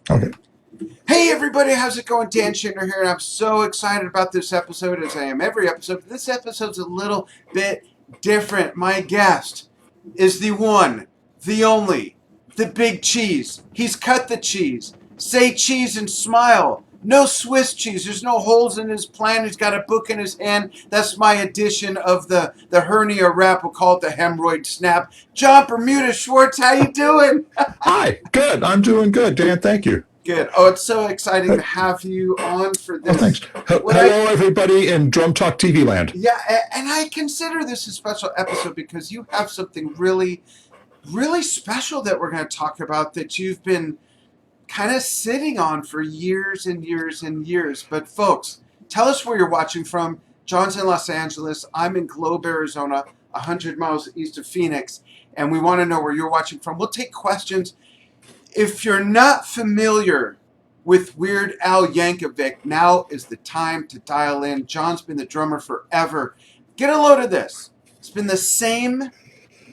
Okay. Hey everybody, how's it going? Dan Shinder here, and I'm so excited about this episode as I am every episode. But this episode's a little bit different. My guest is the one, the only, the big cheese. He's cut the cheese. Say cheese and smile. No Swiss cheese. There's no holes in his plan. He's got a book in his hand. That's my edition of the hernia wrap. We'll call it the hemorrhoid snap. John Bermuda Schwartz, how you doing? Hi. Good. I'm doing good, Dan. Thank you. Good. Oh, it's so exciting to have you on for Oh, thanks. this. What I Hello, everybody in Drum Talk TV land. Yeah, and I consider this a special episode because you have something really, really special that we're going to talk about that you've been kind of sitting on for years and years and years. But folks, tell us where you're watching from. John's in Los Angeles. I'm in Globe, Arizona, 100 miles east of Phoenix, and we want to know where you're watching from. We'll take questions. If you're not familiar with Weird Al Yankovic, now is the time to dial in. John's been the drummer forever. Get a load of this. It's been the same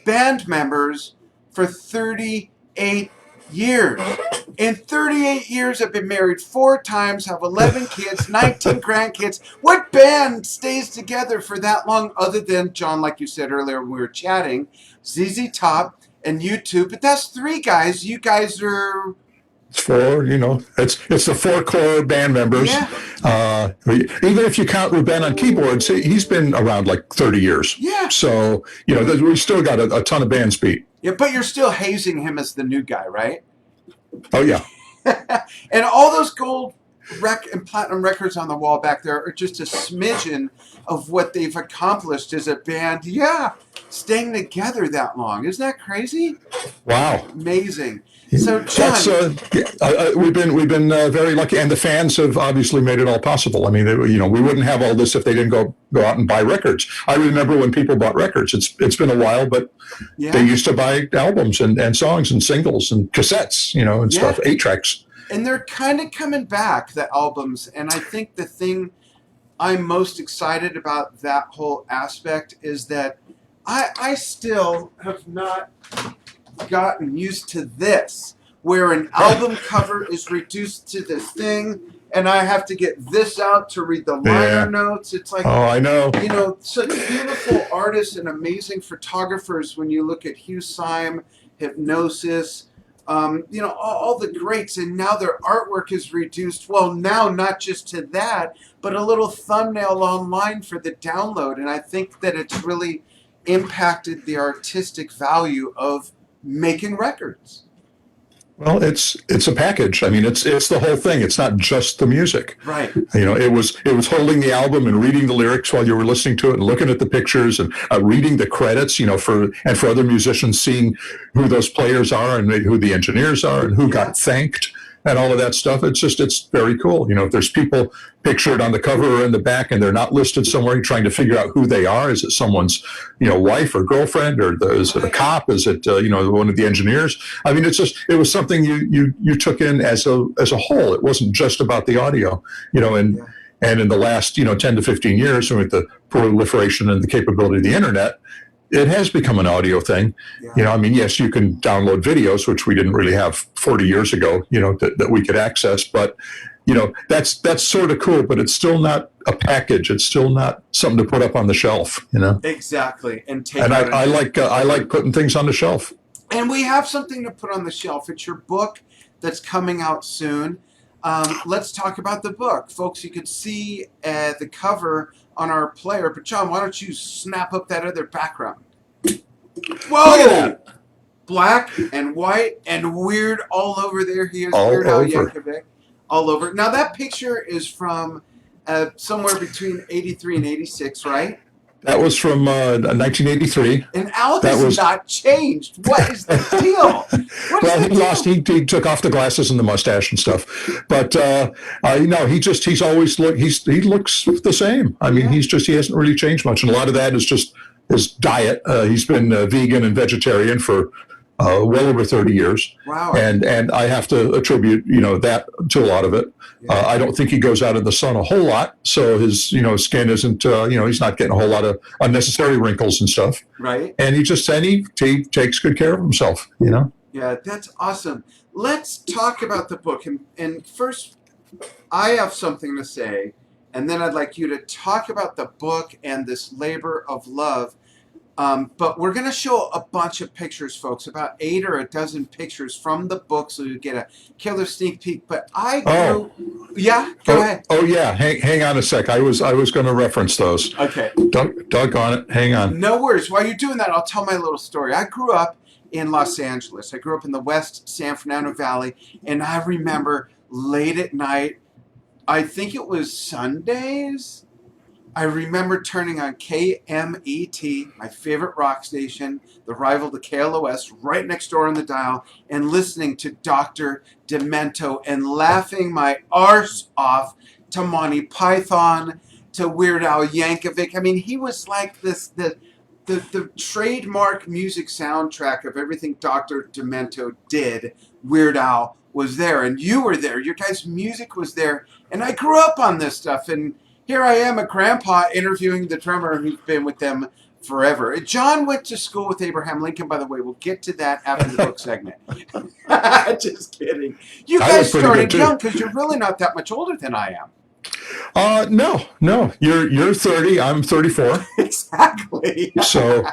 band members for 38 years. In 38 years, I've been married 4 times, have 11 kids, 19 grandkids. What band stays together for that long other than, John, like you said earlier when we were chatting, ZZ Top and U2? But that's 3 guys. You guys are... It's 4, it's the 4 core band members. Yeah. Even if you count Ruben on keyboards, he's been around like 30 years. Yeah. So, we still got a ton of band speed. Yeah, but you're still hazing him as the new guy, right? Oh, yeah. And all those gold and platinum records on the wall back there are just a smidgen of what they've accomplished as a band. Yeah, staying together that long. Isn't that crazy? Wow. Amazing. So, John, we've been very lucky, and the fans have obviously made it all possible. I mean, we wouldn't have all this if they didn't go out and buy records. I remember when people bought records. It's been a while, but yeah. They used to buy albums and songs and singles and cassettes, and stuff, 8 tracks. And they're kind of coming back, the albums. And I think the thing I'm most excited about that whole aspect is that I still have not gotten used to this, where an album cover is reduced to this thing, and I have to get this out to read the liner notes. It's like, oh, I know. Such beautiful artists and amazing photographers when you look at Hugh Syme, Hypnosis, all the greats, and now their artwork is reduced. Well, now not just to that, but a little thumbnail online for the download, and I think that it's really impacted the artistic value of making records. Well, it's a package. I mean, it's the whole thing. It's not just the music. Right. It was holding the album and reading the lyrics while you were listening to it and looking at the pictures and reading the credits, for other musicians, seeing who those players are and who the engineers are and who got thanked and all of that stuff. It's very cool. If there's people pictured on the cover or in the back and they're not listed somewhere, you're trying to figure out who they are. Is it someone's, wife or girlfriend, or is it a cop? Is it, one of the engineers? I mean, it was something you took in as a whole. It wasn't just about the audio, and in the last, 10 to 15 years, with the proliferation and the capability of the internet, it has become an audio thing. Yeah. I mean, yes, you can download videos, which we didn't really have 40 years ago, that we could access. But, that's sort of cool, but it's still not a package. It's still not something to put up on the shelf, Exactly. And I like putting things on the shelf. And we have something to put on the shelf. It's your book that's coming out soon. Let's talk about the book. Folks, you can see the cover on our player. But, John, why don't you snap up that other background? Whoa! Look at that. Black and white and weird all over there. He is All Weird Al over. Yankovic. All over. Now, that picture is from somewhere between 83 and 86, right? That was from 1983. And Al has not changed. What is the deal? He took off the glasses and the mustache and stuff. But he's always he looks the same. I mean, he hasn't really changed much, and a lot of that is just his diet. He's been vegan and vegetarian for well over 30 years. Wow. And I have to attribute, that to a lot of it. Yeah. I don't think he goes out in the sun a whole lot. So his, skin isn't, he's not getting a whole lot of unnecessary wrinkles and stuff. Right. And he takes good care of himself, Yeah, that's awesome. let's talk about the book. And first, I have something to say, and then I'd like you to talk about the book and this labor of love. But we're going to show a bunch of pictures, folks, about 8 or a dozen pictures from the book, so you get a killer sneak peek. But yeah, go ahead. Oh yeah. Hang on a sec. I was going to reference those. Okay. Doggone it. Hang on. No worries. While you're doing that, I'll tell my little story. I grew up in Los Angeles. I grew up in the West San Fernando Valley, and I remember late at night, I think it was Sundays, I remember turning on KMET, my favorite rock station, the rival to KLOS, right next door on the dial, and listening to Dr. Demento and laughing my arse off to Monty Python, to Weird Al Yankovic. I mean, he was like the trademark music soundtrack of everything Dr. Demento did. Weird Al was there, and you were there. Your guys' music was there, and I grew up on this stuff, and here I am, a grandpa, interviewing the drummer who's been with them forever. John went to school with Abraham Lincoln, by the way. We'll get to that after the book segment. Just kidding. You guys started young because you're really not that much older than I am. No. You're 30. I'm 34. Exactly. So,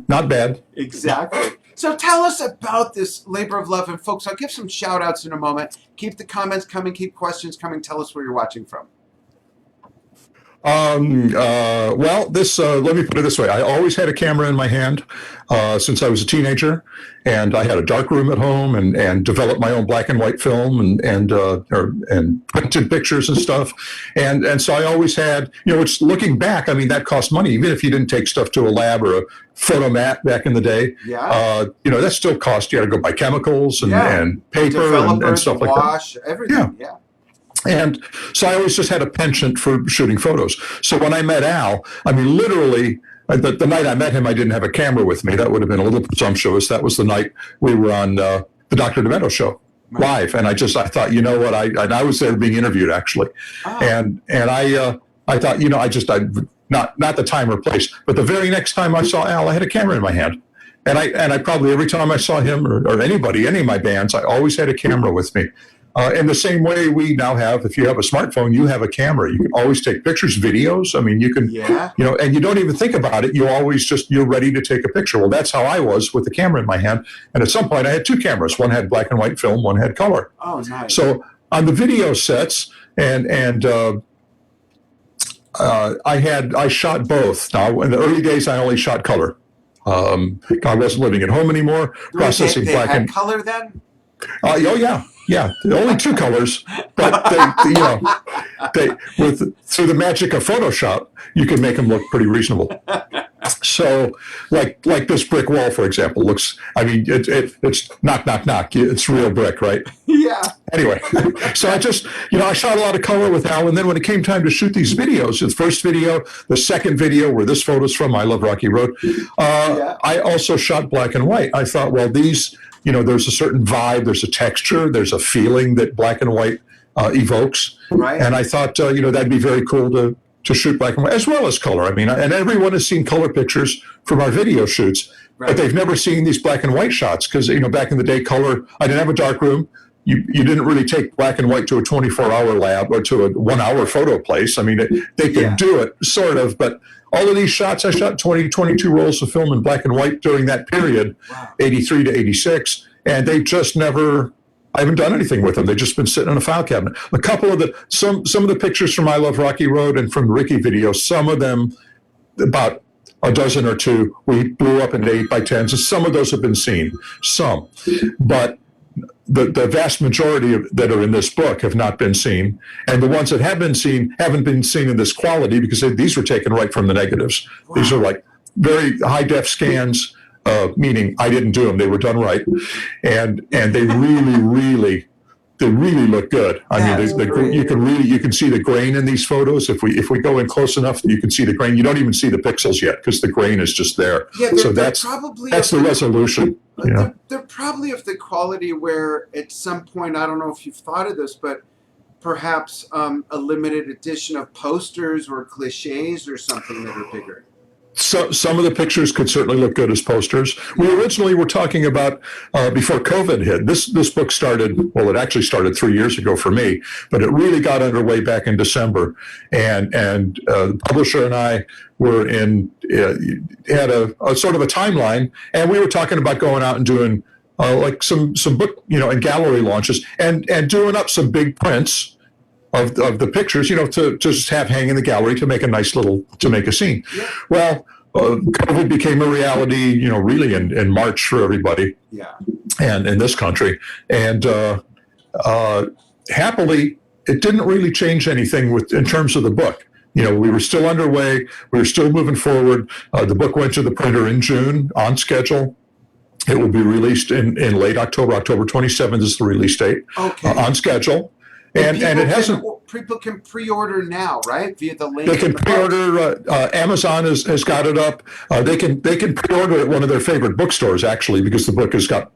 not bad. Exactly. So tell us about this labor of love. And folks, I'll give some shout outs in a moment. Keep the comments coming. Keep questions coming. Tell us where you're watching from. Let me put it this way. I always had a camera in my hand since I was a teenager, and I had a dark room at home and developed my own black and white film and printed pictures and stuff. And so I always had, which looking back, I mean, that cost money, even if you didn't take stuff to a lab or a photomat back in the day. Yeah. That still cost. You had to go buy chemicals and paper and stuff like that. Everything. Yeah. And so I always just had a penchant for shooting photos. So when I met Al, I mean, literally, the night I met him, I didn't have a camera with me. That would have been a little presumptuous. That was the night we were on the Dr. Demento show live. And I thought, you know what? I was there being interviewed, actually. Oh. And I thought, not the time or place, but the very next time I saw Al, I had a camera in my hand. And I probably, every time I saw him or anybody, any of my bands, I always had a camera with me. In the same way we now have, if you have a smartphone, you have a camera. You can always take pictures, videos. I mean, you can, and you don't even think about it. You're ready to take a picture. Well, that's how I was with the camera in my hand. And at some point I had 2 cameras. One had black and white film, one had color. Oh, nice. So on the video sets I shot both. Now, in the early days, I only shot color. I wasn't living at home anymore. Processing they black and color then? Oh yeah. Only 2 colors, but through the magic of Photoshop, you can make them look pretty reasonable. So, like this brick wall, for example, looks. I mean, it's knock. It's real brick, right? Yeah. Anyway, so I shot a lot of color with Al, and then when it came time to shoot these videos, the first video, the second video, where this photo's from, I Love Rocky Road. I also shot black and white. I thought, well, these. There's a certain vibe, there's a texture, there's a feeling that black and white evokes. Right. And I thought, that'd be very cool to shoot black and white as well as color. I mean, and everyone has seen color pictures from our video shoots, but they've never seen these black and white shots because, back in the day, color, I didn't have a dark room. You didn't really take black and white to a 24-hour lab or to a 1-hour photo place. I mean, they could do it, sort of, but all of these shots, I shot 22 rolls of film in black and white during that period, 83 to 86, and they just never, I haven't done anything with them. They've just been sitting in a file cabinet. A couple of some of the pictures from I Love Rocky Road and from the Ricky video, some of them, about a dozen or 2, we blew up into 8x10s, and some of those have been seen, but the vast majority that are in this book have not been seen, and the ones that have been seen haven't been seen in this quality because these were taken right from the negatives. Wow. These are like very high def scans, meaning I didn't do them; they were done right, and they really look good. I mean, you can see the grain in these photos. If we go in close enough, you can see the grain. You don't even see the pixels yet because the grain is just there. Yeah, so that's the resolution. They're probably of the quality where at some point, I don't know if you've thought of this, but perhaps a limited edition of posters or cliches or something that are bigger. some of the pictures could certainly look good as posters. We originally were talking about before COVID hit. This book started. Well, it actually started 3 years ago for me, but it really got underway back in December. And the publisher and I were had a sort of a timeline, and we were talking about going out and doing like some book, and gallery launches, and doing up some big prints of the pictures, to just have hang in the gallery to make a scene. Yeah. Well, COVID became a reality, really in March for everybody. Yeah. And in this country. And happily, it didn't really change anything in terms of the book. We were still underway. We were still moving forward. The book went to the printer in June on schedule. It will be released in late October. October 27th is the release date. Okay. On schedule. And it hasn't. People can pre-order now, right? Via the link. They can pre-order. Amazon has got it up. They can pre-order at one of their favorite bookstores, actually, because the book has got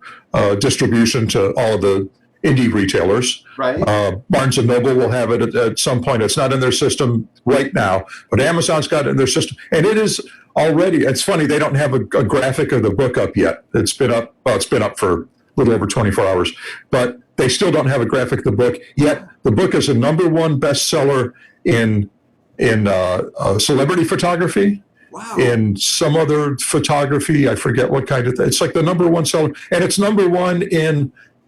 distribution to all of the indie retailers. Right. Barnes and Noble will have it at some point. It's not in their system right now, but Amazon's got it in their system, and it is already. It's funny, they don't have a graphic of the book up yet. It's been up. Well, it's been up for a little over 24 hours, but they still don't have a graphic of the book yet. The book is a #1 bestseller in celebrity photography. Wow. In some other photography, I forget what kind of thing. It's like the #1 seller, and it's #1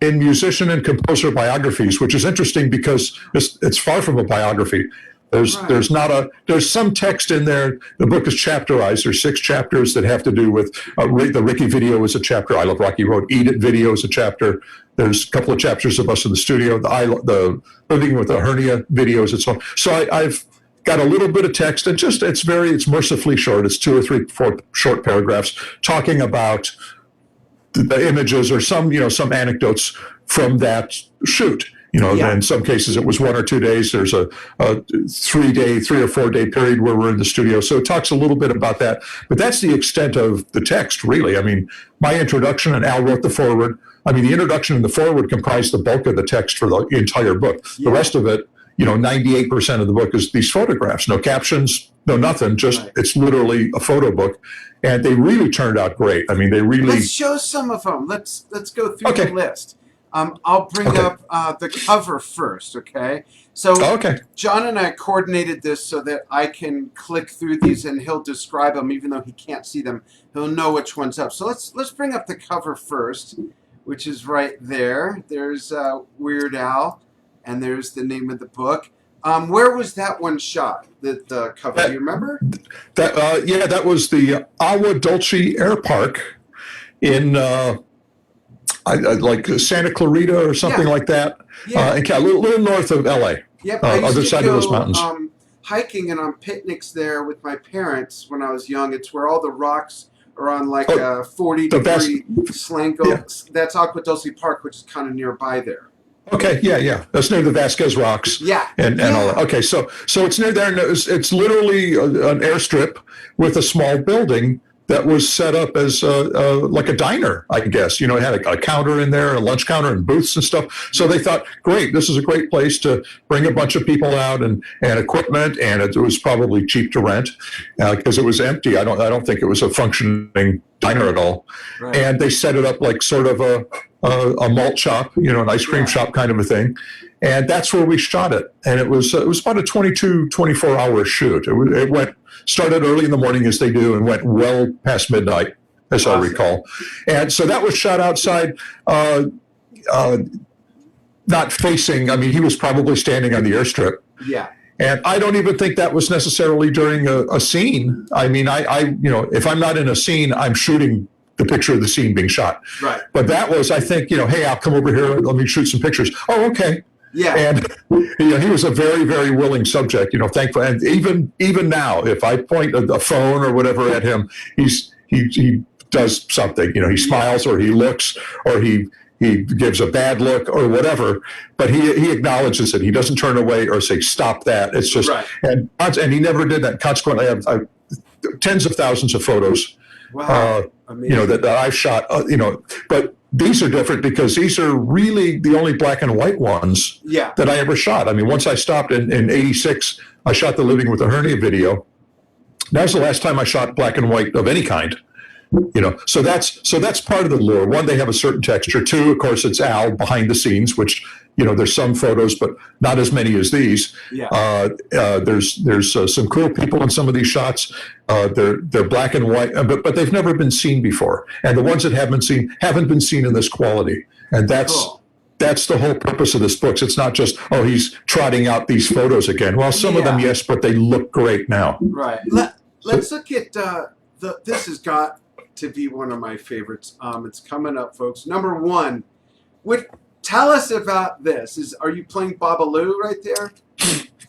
in musician and composer biographies, which is interesting because it's far from a biography. There's some text in there. The book is chapterized. There's 6 chapters that have to do with the Ricky video is a chapter. I Love Rocky Road. Eat It video is a chapter. There's a couple of chapters of us in the studio. The Living with a Hernia videos and so on. So I've got a little bit of text, and it's mercifully short. It's 2 or 3, 4 short paragraphs talking about the images or some anecdotes from that shoot. In some cases it was 1 or 2 days. There's a 3 or 4 day period where we're in the studio. So it talks a little bit about that, but that's the extent of the text, really. I mean, my introduction, and Al wrote the foreword. I mean, the introduction and the foreword comprise the bulk of the text for the entire book. Yeah. The rest of it, 98% of the book is these photographs, no captions, no nothing, just It's literally a photo book. And they really turned out great. I mean, they really... Let's show some of them. Let's go through the list. I'll bring up the cover first, okay? So John and I coordinated this so that I can click through these and he'll describe them, even though he can't see them. He'll know which one's up. So let's bring up the cover first, which is right there. There's Weird Al, and there's the name of the book. Where was that one shot? The cover? Do you remember? That was the Agua Dulce Air Park in like Santa Clarita or something like that. Yeah. A little north of LA. Yep. Other side of those mountains. Hiking and on picnics there with my parents when I was young. It's where all the rocks are on like 40-degree slant. Yeah. That's Agua Dulce Park, which is kind of nearby there. Okay, yeah. That's near the Vasquez Rocks. Yeah. And all that. Okay, so it's near there. And it's literally an airstrip with a small building that was set up as like a diner, I guess. It had a counter in there, a lunch counter and booths and stuff. So they thought, great, this is a great place to bring a bunch of people out and equipment, and it was probably cheap to rent because it was empty. I don't think it was a functioning diner at all. Right. And they set it up like sort of a malt shop, an ice cream shop kind of a thing. And that's where we shot it. And it was about a 24-hour shoot. It started early in the morning, as they do, and went well past midnight, as I recall. And so that was shot outside, not facing, I mean, he was probably standing on the airstrip. Yeah. And I don't even think that was necessarily during a scene. I mean, I if I'm not in a scene, I'm shooting the picture of the scene being shot. Right. But that was, I think, hey, I'll come over here, let me shoot some pictures. Oh, okay. Yeah. And he was a very, very willing subject, thankful. And even now, if I point a phone or whatever at him, he does something. He smiles or he looks or he gives a bad look or whatever, but he acknowledges it. He doesn't turn away or say, stop that. It's just, and he never did that. Consequently, I have tens of thousands of photos, that I've shot, but these are different because these are really the only black and white ones that I ever shot. I mean, once I stopped in 86, I shot the Living with a Hernia video. Now's the last time I shot black and white of any kind. So that's part of the lure. One, they have a certain texture. Two, of course, it's Al behind the scenes, which there's some photos, but not as many as these. Yeah. There's some cool people in some of these shots. They're black and white, but they've never been seen before. And the ones that haven't been seen in this quality. And that's the whole purpose of this book. It's not just, he's trotting out these photos again. Well, some of them, yes, but they look great now. Right. Let's look at this has got to be one of my favorites. It's coming up, folks. Number one, tell us about this. Are you playing Babalu right there?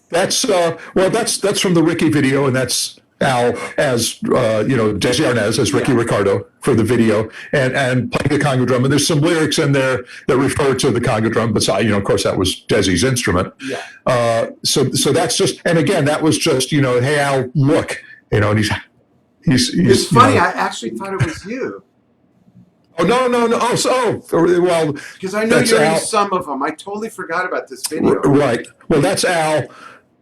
That's from the Ricky video, and that's Al as Desi Arnaz as Ricky Ricardo for the video, and playing the conga drum. And there's some lyrics in there that refer to the conga drum, but of course that was Desi's instrument. Yeah. So that's just, and again, that was just hey Al, look, and he's It's funny. I actually thought it was you. Oh no! Well, because I know you're in some of them. I totally forgot about this video. Right. Well, that's Al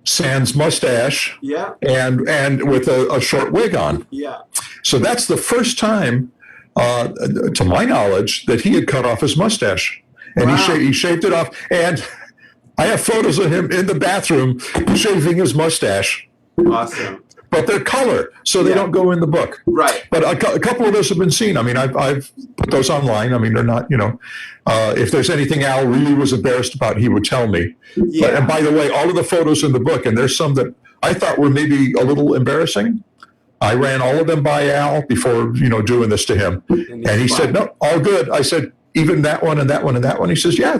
sans mustache. Yeah. And with a short wig on. Yeah. So that's the first time, to my knowledge, that he had cut off his mustache, and he shaved it off. And I have photos of him in the bathroom shaving his mustache. Awesome. But they're color, so they don't go in the book. Right. But a couple of those have been seen. I mean, I've put those online. I mean, they're not, if there's anything Al really was embarrassed about, he would tell me. Yeah. And by the way, all of the photos in the book, and there's some that I thought were maybe a little embarrassing. I ran all of them by Al before, doing this to him. And he said, no, all good. I said, even that one and that one and that one. He says, yeah,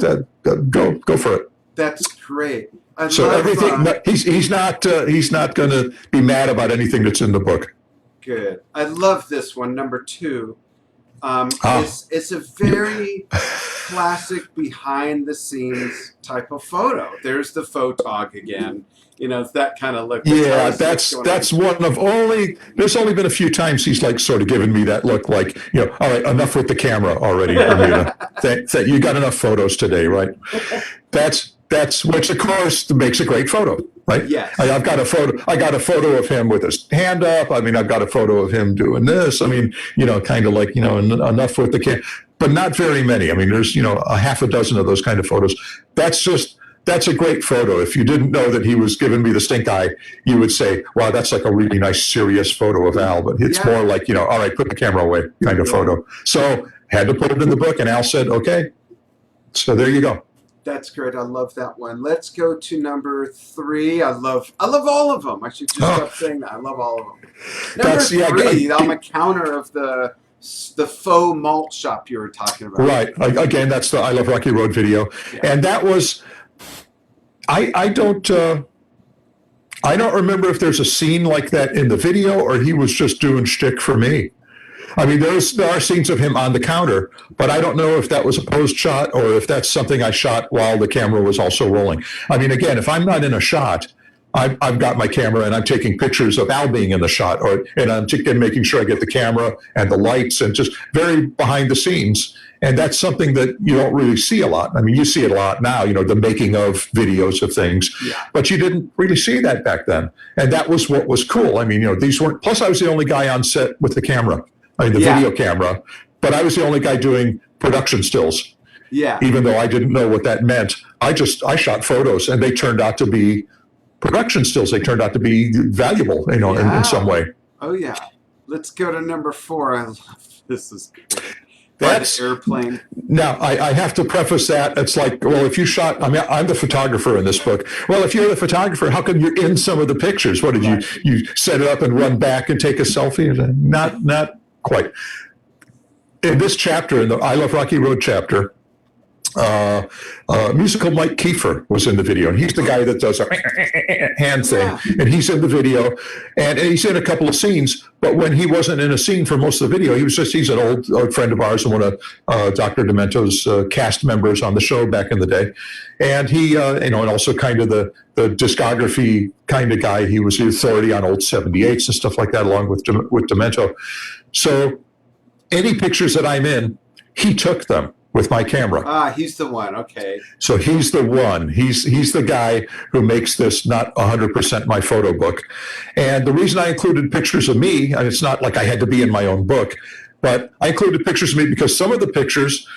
go for it. That's great. So everything, he's not going to be mad about anything that's in the book. Good. I love this one, number 2. It's a very classic behind the scenes type of photo. There's the photog again. That kind of look. Yeah, that's one of only. There's only been a few times he's sort of given me that look, like, all right, enough with the camera already, Bermuda. You got enough photos today, right? That's which of course makes a great photo, right? Yes. I've got a photo. I got a photo of him with his hand up. I mean, I've got a photo of him doing this. I mean, kind of like, enough with the camera, but not very many. I mean, there's a half a dozen of those kind of photos. That's a great photo. If you didn't know that he was giving me the stink eye, you would say, wow, that's like a really nice, serious photo of Al. But it's more like, all right, put the camera away kind of photo. So had to put it in the book, and Al said, okay. So there you go. That's great. I love that one. Let's go to number 3. I love all of them. I should just stop saying that. I love all of them. Number 3, on the counter of the faux malt shop you were talking about. Right. Again, that's the I Love Rocky Road video. Yeah. And that was, I don't remember if there's a scene like that in the video or he was just doing shtick for me. I mean, there are scenes of him on the counter, but I don't know if that was a post shot or if that's something I shot while the camera was also rolling. I mean, again, if I'm not in a shot, I've got my camera and I'm taking pictures of Al being in the shot, and I'm making sure I get the camera and the lights and just very behind the scenes. And that's something that you don't really see a lot. I mean, you see it a lot now, the making of videos of things, but you didn't really see that back then. And that was what was cool. I mean, these weren't, plus I was the only guy on set with the camera. I mean, the video camera, but I was the only guy doing production stills. Yeah. Even though I didn't know what that meant, I shot photos, and they turned out to be production stills. They turned out to be valuable, in some way. Oh yeah. Let's go to number 4. I love this. Is great. That's airplane. Now, I have to preface that. It's like, well, if you shot, I mean, I'm the photographer in this book. Well, if you're the photographer, how come you're in some of the pictures? What did you set it up and run back and take a selfie? Not quite. In this chapter, in the I Love Rocky Road chapter, musical Mike Kiefer was in the video, and he's the guy that does a hand thing, and he's in the video, and he's in a couple of scenes, but when he wasn't in a scene for most of the video, he's an old friend of ours and one of Dr. Demento's cast members on the show back in the day, and he, and also kind of the discography kind of guy. He was the authority on old 78s and stuff like that, along with Demento. So any pictures that I'm in, he took them. with my camera. He's the one. Okay. So he's the one. He's the guy who makes this not 100% my photo book. And the reason I included pictures of me, and it's not like I had to be in my own book, but I included pictures of me because some of the pictures,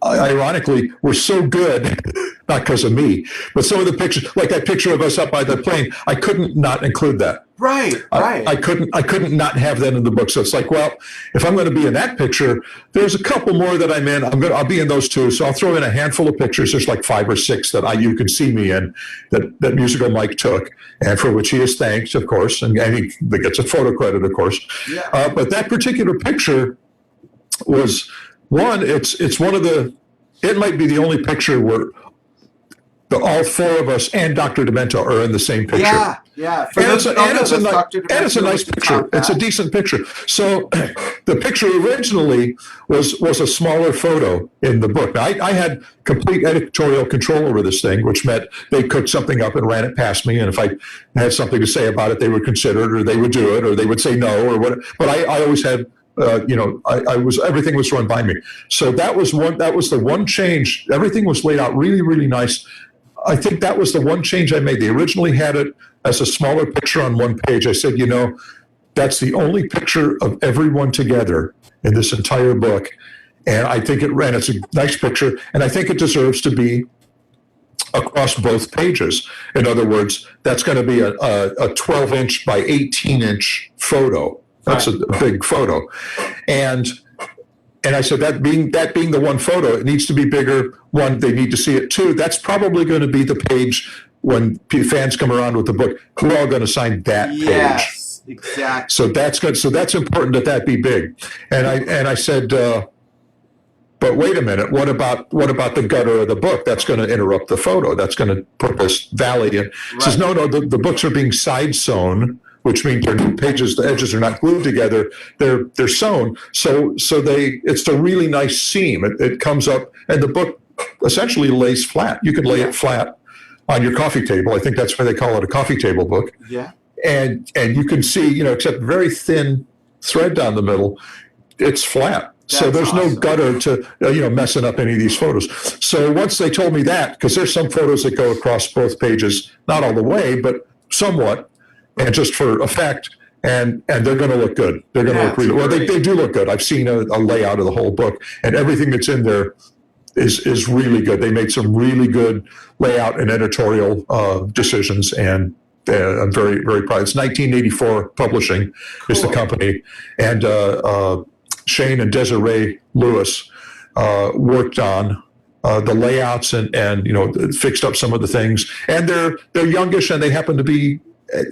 ironically, were so good, not because of me, but some of the pictures, like that picture of us up by the plane, I couldn't not include that. Right. I couldn't not have that in the book. So it's like, well, if I'm going to be in that picture, there's a couple more that I'm in. I'll be in those too. So I'll throw in a handful of pictures. There's like 5 or 6 that you can see me in that Musical Mike took, and for which he is thanked, of course, and he gets a photo credit, of course. Yeah. But that particular picture was one. It's one of the. It might be the only picture where all 4 of us and Dr. Demento are in the same picture. Yeah. And it's a nice picture. It's a decent picture. So the picture originally was a smaller photo in the book. Now, I had complete editorial control over this thing, which meant they cooked something up and ran it past me. And if I had something to say about it, they would consider it, or they would do it, or they would say no, or what. But I always had. Everything was run by me. So that was the one change. Everything was laid out really, really nice. I think that was the one change I made. They originally had it as a smaller picture on one page. I said, that's the only picture of everyone together in this entire book. And I think it's a nice picture, and I think it deserves to be across both pages. In other words, that's going to be a 12-inch by 18-inch photo. That's a big photo. And I said that being the one photo, it needs to be bigger. One, they need to see it. 2, that's probably going to be the page when fans come around with the book. We're all going to sign that page. Yes, exactly. So that's good. So that's important that be big. And I said, but wait a minute. What about the gutter of the book? That's going to interrupt the photo. That's going to put this valley in. Right. Says no. The books are being side sewn, which means the edges are not glued together. They're sewn. So it's a really nice seam. It comes up, and the book essentially lays flat. You can lay it flat on your coffee table. I think that's why they call it a coffee table book. Yeah. And you can see, except very thin thread down the middle, it's flat. So there's no gutter to, messing up any of these photos. So once they told me that, because there's some photos that go across both pages, not all the way, but somewhat, and just for effect, and they're going to look good. They're going to look really well. They do look good. I've seen a layout of the whole book, and everything that's in there is really good. They made some really good layout and editorial decisions, and I'm very, very proud. It's 1984 Publishing is the company, and Shane and Desiree Lewis worked on the layouts and fixed up some of the things. And they're youngish, and they happen to be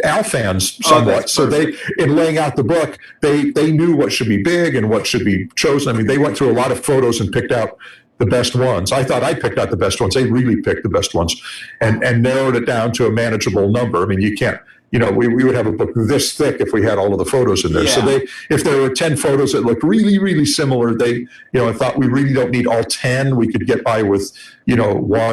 Al fans somewhat. So they, in laying out the book, they knew what should be big and what should be chosen. I mean, they went through a lot of photos and picked out the best ones. I thought I picked out the best ones. They really picked the best ones and narrowed it down to a manageable number. I mean, you can't, we would have a book this thick if we had all of the photos in there. Yeah. So if there were 10 photos that looked really, really similar, they, I thought we really don't need all 10. We could get by with, 1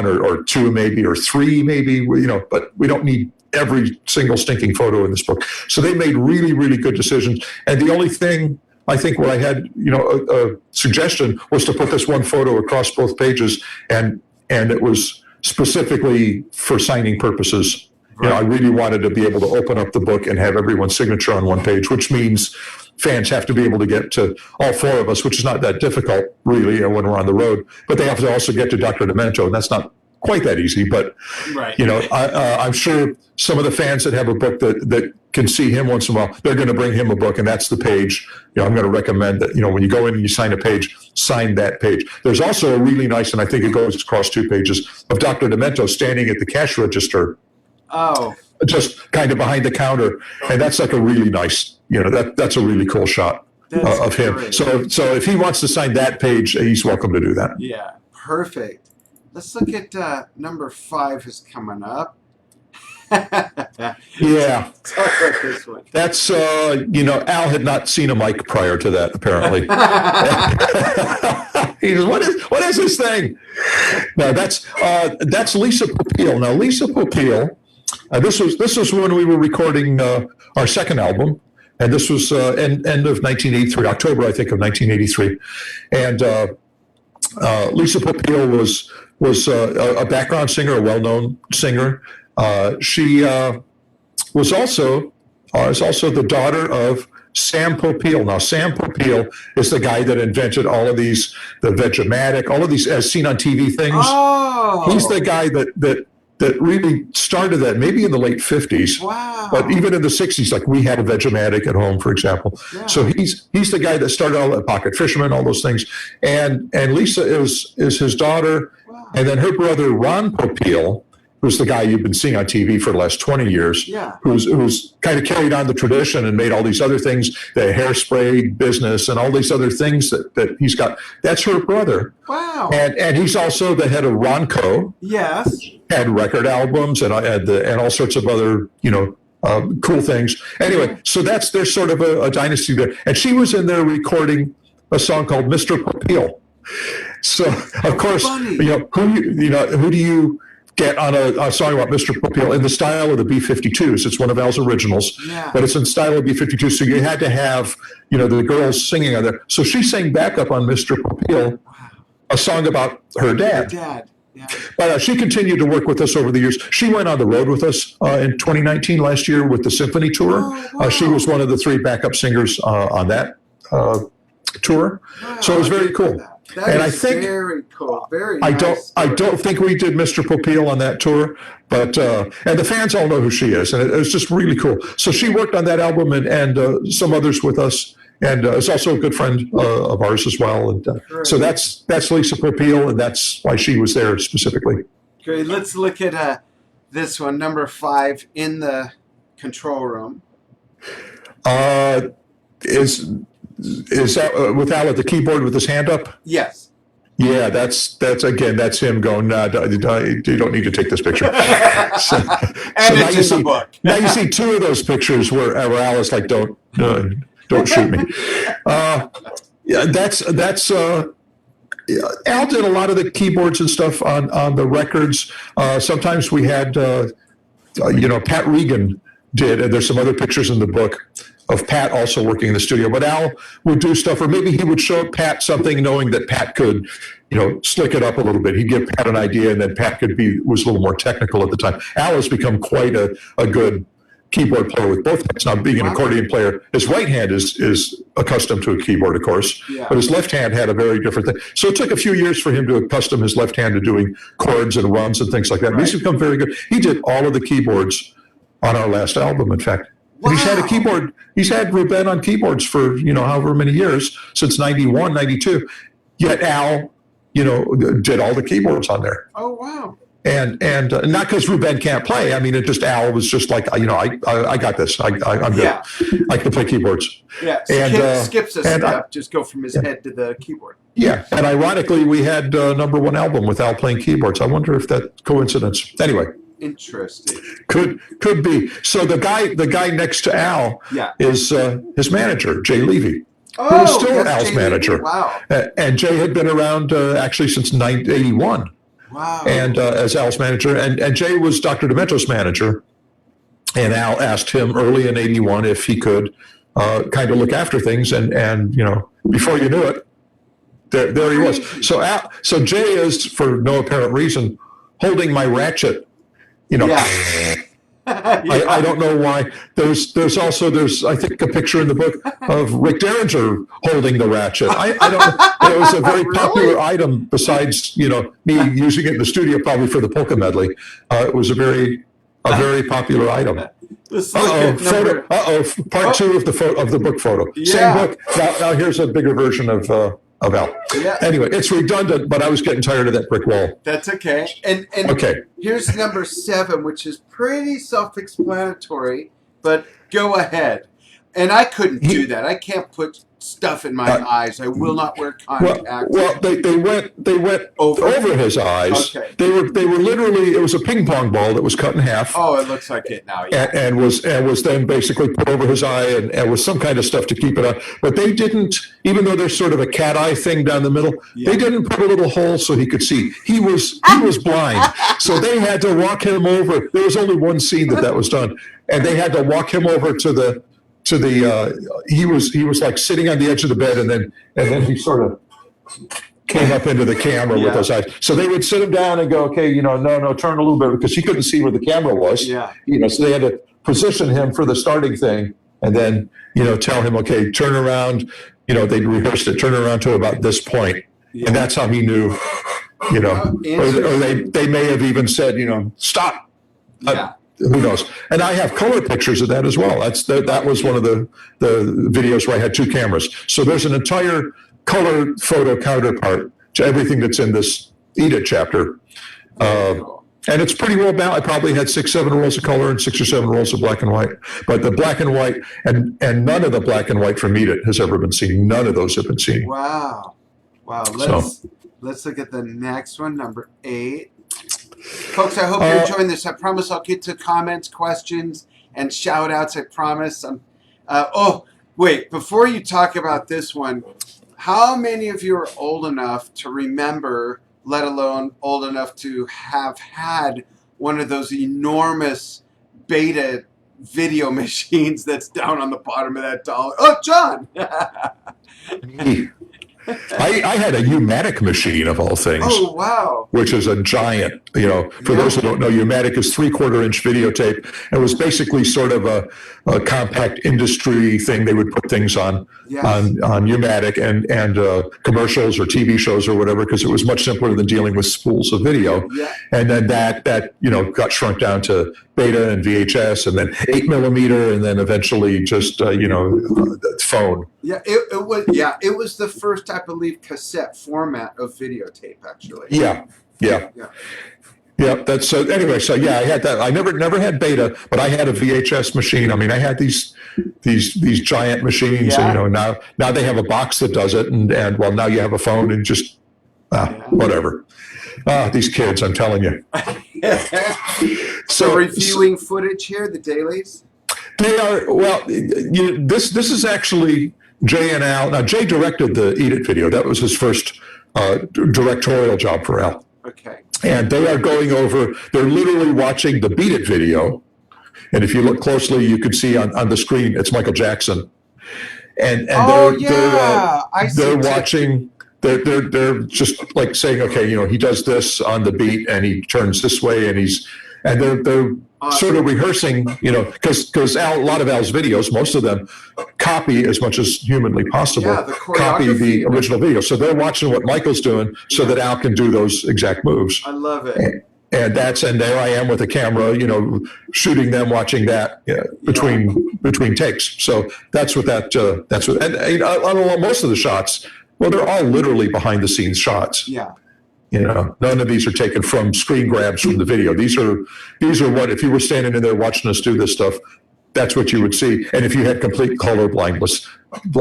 or 2 maybe, or 3 maybe, but we don't need every single stinking photo in this book. So they made really, really good decisions. And the only thing I think where I had, a suggestion was to put this one photo across both pages, and it was specifically for signing purposes. Right. I really wanted to be able to open up the book and have everyone's signature on one page, which means fans have to be able to get to all 4 of us, which is not that difficult, really, when we're on the road. But they have to also get to Dr. Demento, and that's not quite that easy. But, right. I'm sure some of the fans that have a book that can see him once in a while, they're going to bring him a book, and that's the page. I'm going to recommend that, when you go in and you sign a page, sign that page. There's also a really nice, and I think it goes across 2 pages, of Dr. Demento standing at the cash register. Oh. Just kind of behind the counter. And that's like a really nice, that's a really cool shot of him. Great. So if he wants to sign that page, he's welcome to do that. Yeah, perfect. Let's look at number 5 is coming up. Yeah. Talk about this one. That's, Al had not seen a mic prior to that, apparently. He goes, what is this thing? No, that's Lisa Popeil. Now, Lisa Popeil, this was when we were recording our second album, and this was end of 1983, October, I think, of 1983. And Lisa Popeil was a background singer, a well-known singer. She was also the daughter of Sam Popeil. Now, Sam Popeil is the guy that invented all of these, the Vegematic, all of these as seen on TV things. Oh, He's the guy that really started that, maybe in the late 50s. Wow. But even in the 60s, like we had a Vegematic at home, for example. Yeah. So he's the guy that started all that, Pocket Fisherman, all those things. And Lisa is his daughter. Wow. And then her brother, Ron Popeil, who's the guy you've been seeing on TV for the last 20 years, yeah. who's kind of carried on the tradition and made all these other things, the hairspray business and all these other things that he's got. That's her brother. Wow. And he's also the head of Ronco. Yes. Had record albums and all sorts of other, cool things. Anyway, so there's sort of a dynasty there. And she was in there recording a song called Mr. Popeil. So, of course, who do you get on a song about Mr. Popeil in the style of the B-52s? It's one of Al's originals, but it's in style of B-52. So you had to have, the girls singing on there. So she sang backup on Mr. Popeil, a song about her dad. Yeah. But she continued to work with us over the years. She went on the road with us in 2019, last year, with the Symphony Tour. Oh, wow. She was one of the 3 backup singers on that tour. Wow, so it was very cool. I think very cool. Very nice. I don't think we did Mr. Popeil on that tour, but and the fans all know who she is, and it was just really cool. So she worked on that album and some others with us. And is also a good friend of ours as well. And so that's Lisa Popeil, and that's why she was there specifically. Great. Let's look at this one, number 5, in the control room. Is that with Al at the keyboard with his hand up? Yes. Yeah, that's him going, you don't need to take this picture. So now you see, now you see 2 of those pictures where Al is like, don't shoot me. That's Al did a lot of the keyboards and stuff on the records. Sometimes we had, Pat Regan did, and there's some other pictures in the book of Pat also working in the studio. But Al would do stuff, or maybe he would show Pat something, knowing that Pat could, slick it up a little bit. He'd give Pat an idea, and then Pat was a little more technical at the time. Al has become quite a good keyboard player with both hands. Now, being an accordion player, his right hand is accustomed to a keyboard, of course, but his left hand had a very different thing. So it took a few years for him to accustom his left hand to doing chords and runs and things like that. Right. He's become very good. He did all of the keyboards on our last album, in fact. Wow. And he's had a keyboard. He's had Ruben on keyboards for, however many years, since 91, 92. Yet Al, did all the keyboards on there. Oh, wow. And not because Ruben can't play. I mean, Al was just like, I got this. I'm good. Yeah. I can play keyboards. Yeah. And skips a step. Just go from his head to the keyboard. Yeah. And ironically, we had number 1 album with Al playing keyboards. I wonder if that coincidence. Anyway. Interesting. Could be. So the guy next to Al is his manager, Jay Levy. Who is still Al's Jay manager. Levy. Wow. And Jay had been around actually since 1981. Wow. And as Al's manager, and Jay was Dr. Demento's manager, and Al asked him early in 81 if he could kind of look after things, and before you knew it, there he was. So Jay is, for no apparent reason, holding my ratchet, I don't know why. There's also I think a picture in the book of Rick Derringer holding the ratchet. I don't know. It was a very popular item besides, me using it in the studio probably for the polka medley. It was a very popular item. Part 2 of the book photo. Yeah. Same book. Now here's a bigger version of Al. Yeah. Anyway, it's redundant, but I was getting tired of that brick wall. That's okay. And okay. Here's number 7, which is pretty self-explanatory, but go ahead. And I couldn't do that. I can't put stuff in my eyes. I will not wear contacts. Well, they went over his eyes. Okay. They were literally, it was a ping pong ball that was cut in half. Oh, it looks like it now. Yeah. And was then basically put over his eye and was some kind of stuff to keep it up. But they didn't, even though there's sort of a cat eye thing down the middle, they didn't put a little hole so he could see. He was blind, so they had to walk him over. There was only one scene that was done, and they had to walk him over to the he was like sitting on the edge of the bed, and then he sort of came up into the camera with those eyes. So they would sit him down and go, okay, no, turn a little bit, because he couldn't see where the camera was. Yeah. So they had to position him for the starting thing, and then, tell him, okay, turn around. They'd rehearsed it, turn around to about this point. Yeah. And that's how he knew, or they may have even said, stop. Yeah. Who knows? And I have color pictures of that as well. That was one of the videos where I had two cameras. So there's an entire color photo counterpart to everything that's in this Eat It chapter. And it's pretty well balanced. I probably had 6-7 rolls of color and 6 or 7 rolls of black and white. But the black and white, and none of the black and white from Eat It has ever been seen. None of those have been seen. Wow. Let's look at the next one, number 8. Folks, I hope you're enjoying this. I promise I'll get to comments, questions, and shout-outs. I promise. Wait. Before you talk about this one, how many of you are old enough to remember, let alone old enough to have had one of those enormous beta video machines that's down on the bottom of that dollar? Oh, John! I had a U-matic machine, of all things. Oh, wow. Which is a giant, for those who don't know, U-matic is 3/4-inch videotape. It was basically sort of a compact industry thing. They would put things on U-matic and commercials or TV shows or whatever, because it was much simpler than dealing with spools of video. Yeah. And then that got shrunk down to beta and VHS, and then 8mm, and then eventually just phone. Yeah, it was the first, I believe, cassette format of videotape, actually. Yeah. That's so. Anyway, so yeah, I had that. I never had beta, but I had a VHS machine. I mean, I had these giant machines, and now they have a box that does it, and well, now you have a phone and just whatever. These kids, I'm telling you. So reviewing footage here, the dailies. They are, well, this is actually Jay and Al. Now, Jay directed the Eat It video. That was his first directorial job for Al. Okay. And they are going over, they're literally watching the Beat It video. And if you look closely, you can see on the screen, it's Michael Jackson. And they're watching, they're just like saying, okay, he does this on the beat and he turns this way, and they're sort of rehearsing, because a lot of Al's videos, most of them copy as much as humanly possible, copy the original video. So they're watching what Michael's doing so that Al can do those exact moves. I love it. And there I am with a camera, shooting them, watching that between takes. So that's what and most of the shots, well, they're all literally behind the scenes shots. Yeah. None of these are taken from screen grabs from the video. These are what, if you were standing in there watching us do this stuff, that's what you would see. And if you had complete color blindness,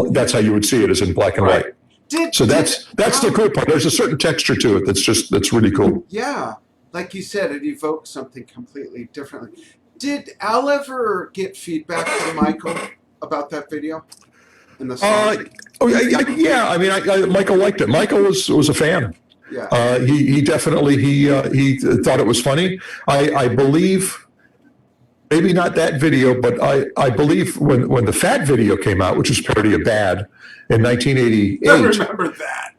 that's how you would see it, is in black and white. So that's the cool part. There's a certain texture to it that's really cool. Yeah. Like you said, it evokes something completely differently. Did Al ever get feedback from Michael about that video and the song? Yeah. I mean, Michael liked it. Michael was a fan. Yeah. He definitely he thought it was funny. I believe, maybe not that video, but I believe when the Fat video came out, which was parody of Bad in 1988. I remember that.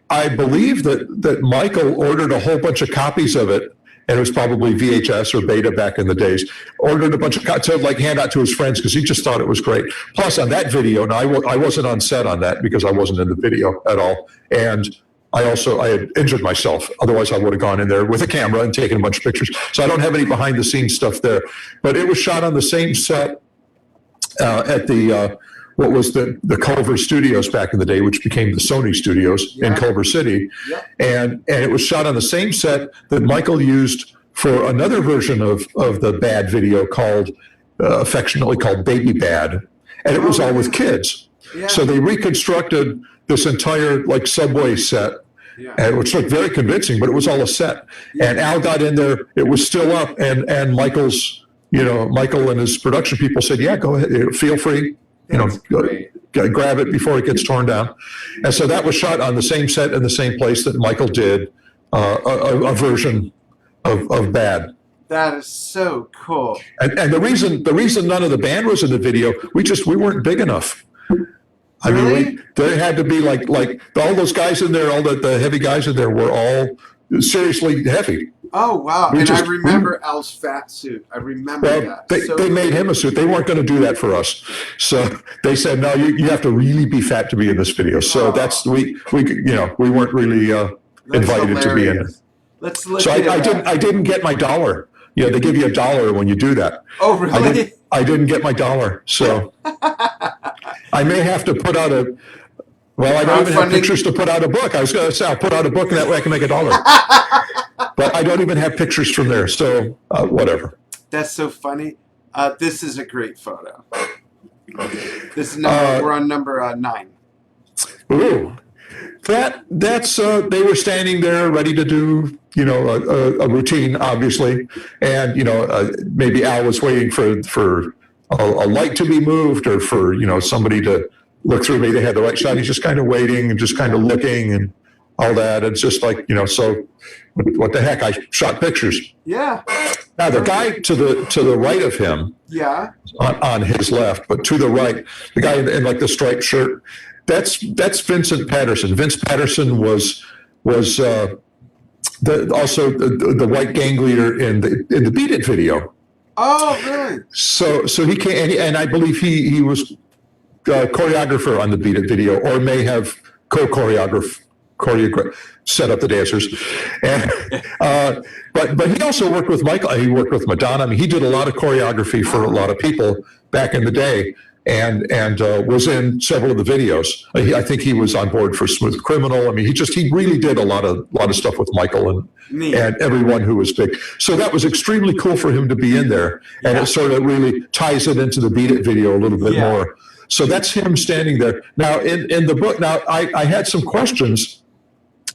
I believe that Michael ordered a whole bunch of copies of it, and it was probably VHS or beta back in the days. Ordered a bunch of copies to hand out to his friends because he just thought it was great. Plus, on that video, now I wasn't on set on that because I wasn't in the video at all, and I had injured myself. Otherwise, I would have gone in there with a camera and taken a bunch of pictures. So I don't have any behind the scenes stuff there. But it was shot on the same set at the what was the Culver Studios back in the day, which became the Sony Studios in Culver City. Yeah. And it was shot on the same set that Michael used for another version of the Bad video called, affectionately called Baby Bad. And it was all with kids. Yeah. So they reconstructed this entire subway set, and which looked very convincing, but it was all a set. Yeah. And Al got in there, it was still up, and Michael and his production people said, yeah, go ahead, feel free, grab it before it gets torn down. And so that was shot on the same set in the same place that Michael did a version of Bad. That is so cool. And the reason none of the band was in the video, we weren't big enough. I mean, Really? there had to be like all those guys in there, all the heavy guys in there were all seriously heavy. Oh wow! We And I just remember Al's fat suit. I remember well, that. they made him a suit. They weren't going to do that for us, so they said, no, you have to really be fat to be in this video. So that's we weren't really That's invited to be in it. hilarious. Let's look So at I didn't get my dollar. Yeah, they give you $1 when you do that. Oh really? I didn't get my dollar, so I may have to put out a. Well, I don't even have Crowdfunding. pictures to put out a book. I was going to say I'll put out a book, and that way I can make $1. But I don't even have pictures from there, so whatever. That's so funny. This is a great photo. This is we're on number 9. Ooh, that's they were standing there ready to do a routine, obviously, and maybe Al was waiting for a light to be moved or for somebody to look through. Maybe they had the right shot. He's just kind of waiting and just kind of looking and all that. It's just like so. What the heck? I shot pictures. Yeah. Now the guy to the right of him, Yeah. on his left, but to the right, the guy in like the striped shirt, that's Vincent Patterson. Vince Patterson was also the white gang leader in the Beat It video. Oh really? So he came, and I believe he was choreographer on the Beat It video, or may have choreographed set up the dancers, and but he also worked with Michael. He worked with Madonna. I mean, he did a lot of choreography for a lot of people back in the day, and was in several of the videos. I think he was on board for Smooth Criminal. I mean, he really did a lot of stuff with Michael and everyone who was big. So that was extremely cool for him to be in there, and it sort of really ties it into the Beat It video a little bit more. So that's him standing there. Now in the book, I had some questions.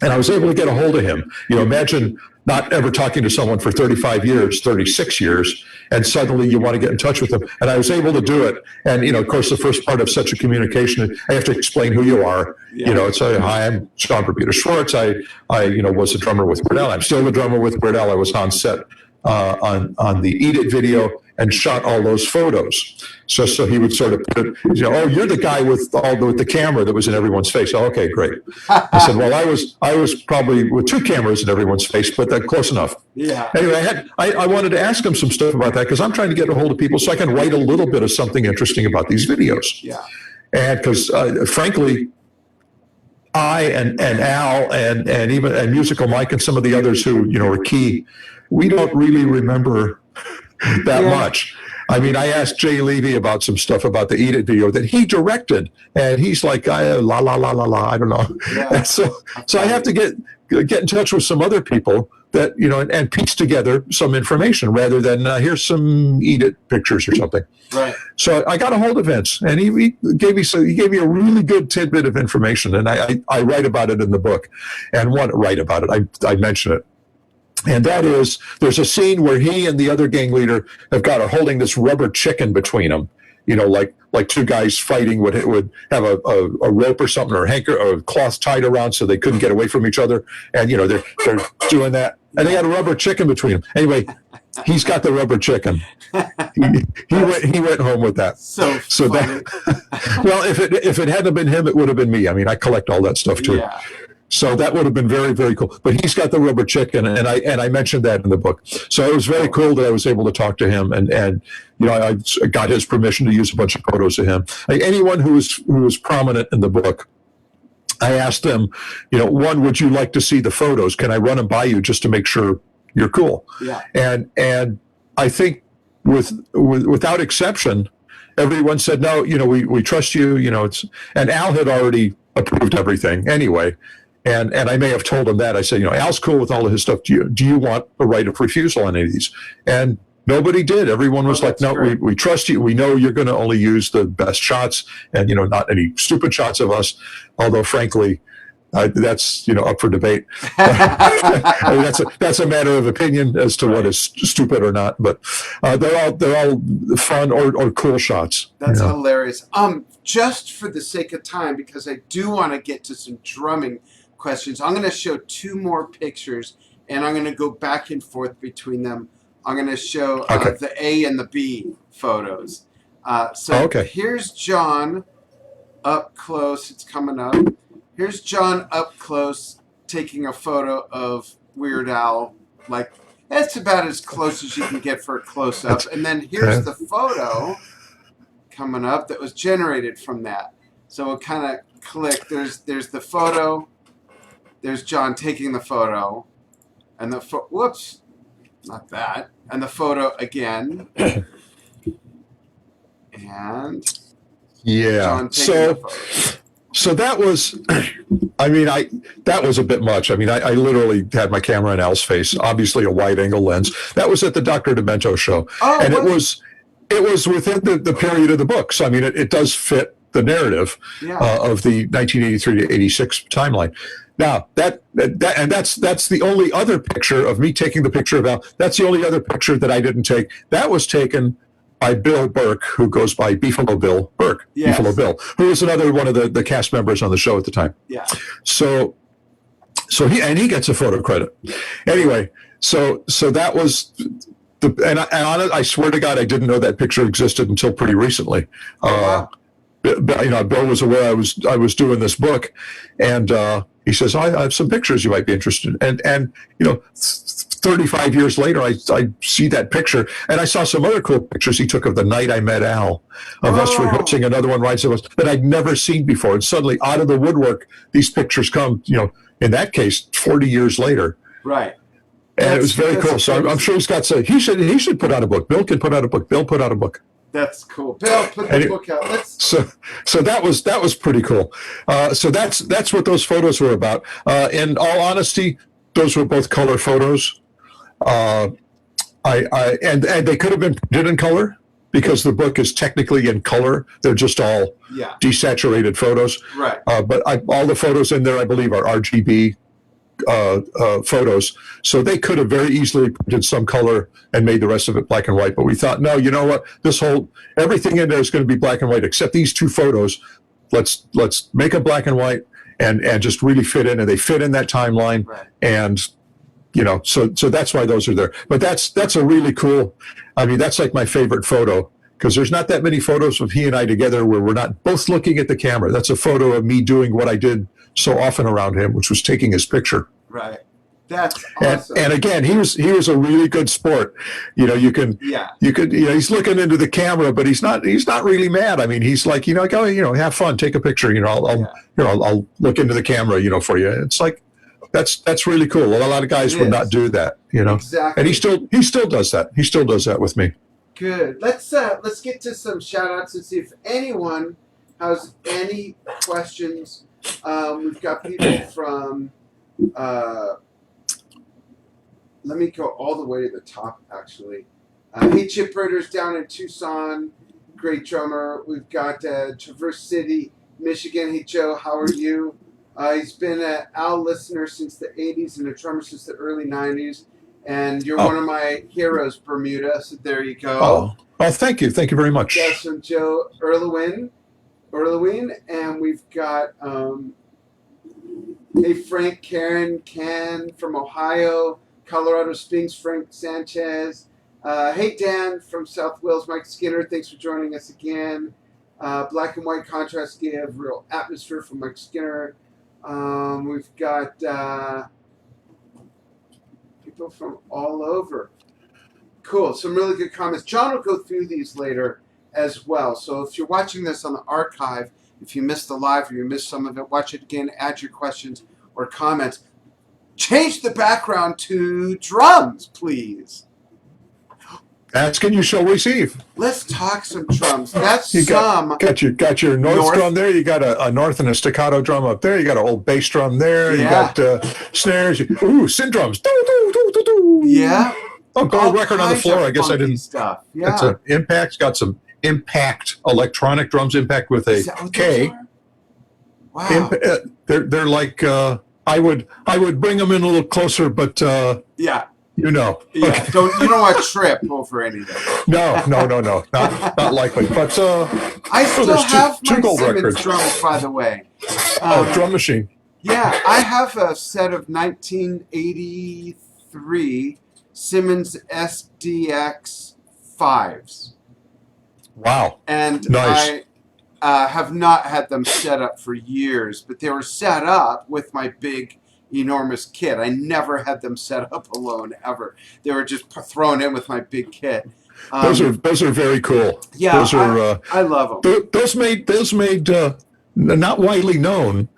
And I was able to get a hold of him. Imagine not ever talking to someone for 35 years, 36 years, and suddenly you want to get in touch with them. And I was able to do it. And, of course, the first part of such a communication, I have to explain who you are. It's hi, I'm Sean Bermuda Schwartz. I was a drummer with Weird Al. I'm still a drummer with Weird Al. I was on set on the Eat It video and shot all those photos. So he would sort of put it, oh, you're the guy with the camera that was in everyone's face. Oh, okay, great. I said, well, I was probably with 2 cameras in everyone's face, but that's close enough. Yeah. Anyway, I wanted to ask him some stuff about that because I'm trying to get a hold of people so I can write a little bit of something interesting about these videos. Yeah. And because frankly, I and Al and even Musical Mike and some of the others who were key, we don't really remember that much. I mean, I asked Jay Levy about some stuff about the Eat It video that he directed, and he's like, la la la la la, I don't know. Yeah. And so I have to get in touch with some other people that and piece together some information rather than here's some Eat It pictures or something. Right. So I got a hold of Vince, and he gave me a really good tidbit of information, and I write about it in the book, and write about it. I mention it. And that is, there's a scene where he and the other gang leader have got holding this rubber chicken between them, like 2 guys fighting would have a rope or something or a cloth tied around so they couldn't get away from each other. And, they're doing that. And they had a rubber chicken between them. Anyway, he's got the rubber chicken. He went home with that. So funny. Well, if it hadn't been him, it would have been me. I mean, I collect all that stuff too. Yeah. So that would have been very, very cool. But he's got the rubber chicken, and I mentioned that in the book. So it was very cool that I was able to talk to him, and I got his permission to use a bunch of photos of him. Anyone who was prominent in the book, I asked them, one, would you like to see the photos? Can I run them by you just to make sure you're cool? Yeah. And I think without exception, everyone said no. We trust you. And Al had already approved everything anyway. And I may have told him that. I said, Al's cool with all of his stuff. Do you want a right of refusal on any of these? And nobody did. Everyone was like, no, we trust you. We know you're going to only use the best shots and, not any stupid shots of us. Although, frankly, that's, up for debate. I mean, that's a matter of opinion as to what is stupid or not. But they're all fun or cool shots. That's hilarious. Just for the sake of time, because I do want to get to some drumming questions, I'm going to show 2 more pictures, and I'm going to go back and forth between them. I'm going to show the A and the B photos. So here's John up close. It's coming up. Here's John up close taking a photo of Weird Al. Like, that's about as close as you can get for a close-up. And then here's the photo coming up that was generated from that. So we'll kind of click. There's the photo. There's John taking the photo. And the whoops, not that. And the photo again. And John taking the photo. So that was, I mean, that was a bit much. I mean, I literally had my camera in Al's face, obviously a wide angle lens. That was at the Dr. Demento show. And it was within the period of the book. So, I mean, it does fit the narrative of the 1983 to 86 timeline. Now, that's the only other picture of me taking the picture of Al. That's the only other picture that I didn't take. That was taken by Bill Burke, who goes by Beefalo Bill Burke, Beefalo Bill, who was another one of the cast members on the show at the time. Yeah. So he gets a photo credit. Anyway, so that was I swear to God, I didn't know that picture existed until pretty recently. Wow. Bill was aware I was doing this book, and he says, I have some pictures you might be interested in. And 35 years later, I see that picture, and I saw some other cool pictures he took of the night I met Al, of us rehearsing another one right of us that I'd never seen before. And suddenly, out of the woodwork, these pictures come, in that case, 40 years later. Right. And it was very cool. So I'm sure he's got he should put out a book. Bill can put out a book. Bill put out a book. That's cool. Bill, put the book out. So that was pretty cool. So that's what those photos were about. In all honesty, those were both color photos. And they could have been printed in color because the book is technically in color. They're just all desaturated photos. Right. But all the photos in there, I believe, are RGB photos. So they could have very easily printed some color and made the rest of it black and white. But we thought, no, you know what? Everything in there is going to be black and white except these two photos. Let's make it black and white and just really fit in. And they fit in that timeline. Right. And so that's why those are there. But that's a really cool. I mean, that's like my favorite photo because there's not that many photos of he and I together where we're not both looking at the camera. That's a photo of me doing what I did so often around him, which was taking his picture. Right. That's awesome. And again, he was a really good sport. He's looking into the camera, but he's not really mad. I mean, he's like, go, have fun, take a picture. I'll look into the camera, for you. It's like, that's really cool. Well, a lot of guys would not do that, Exactly. And he still does that. He still does that with me. Good. Let's get to some shout outs and see if anyone has any questions. We've got people from let me go all the way to the top actually. Hey Chip Ritters down in Tucson, great drummer. We've got Traverse City, Michigan. Hey Joe, how are you? He's been an Al listener since the 80s and a drummer since the early 90s. And you're one of my heroes, Bermuda. So there you go. Oh, thank you. Thank you very much. That's from Joe Erlewine. And we've got, hey, Frank, Karen, Ken from Ohio, Colorado Springs, Frank Sanchez. Hey, Dan from South Wales, Mike Skinner. Thanks for joining us again. Black and white contrast give real atmosphere from Mike Skinner. We've got people from all over. Cool. Some really good comments. John will go through these later as well. So if you're watching this on the archive, if you missed the live or you missed some of it, watch it again, add your questions or comments. Change the background to drums, please. Ask and you shall receive. Let's talk some drums. That's got your north drum there. You got a north and a staccato drum up there. You got an old bass drum there. Yeah. You got snares. Sin drums. Do, do, do, do, do. Yeah. Oh, gold record on the floor. I guess I didn't. Stuff. Yeah. It's an Impact. Got some Impact electronic drums. Impact with a K. Wow. They're like I would bring them in a little closer, but yeah. Yeah, okay. You don't want to trip over anything. No, not likely. But I still have two my gold Simmons records. drums, by the way. Drum machine. Yeah, I have a set of 1983 Simmons SDX 5s. Wow. And nice. have not had them set up for years, but they were set up with my big, enormous kit. I never had them set up alone ever. They were just thrown in with my big kit. Those are very cool. Yeah, those are. I love them. Those made not widely known,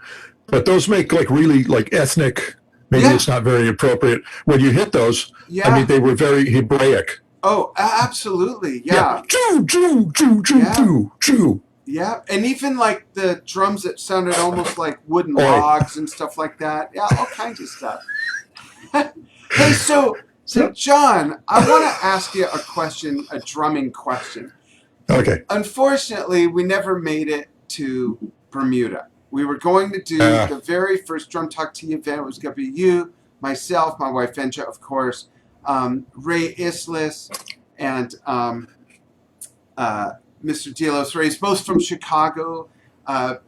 but those make like really like ethnic. Maybe it's not very appropriate when you hit those. Yeah. I mean, they were very Hebraic. Oh, absolutely. Yeah. Choo, choo, choo, choo, choo, choo. Yeah, and even like the drums that sounded almost like wooden logs and stuff like that. Yeah, all kinds of stuff. Hey, so John, I want to ask you a question, a drumming question. Okay. Unfortunately, we never made it to Bermuda. We were going to do the very first Drum Talk Tea event. It was going to be you, myself, my wife Venja, of course, Ray Islis, and Mr. De Los Reyes, both from Chicago.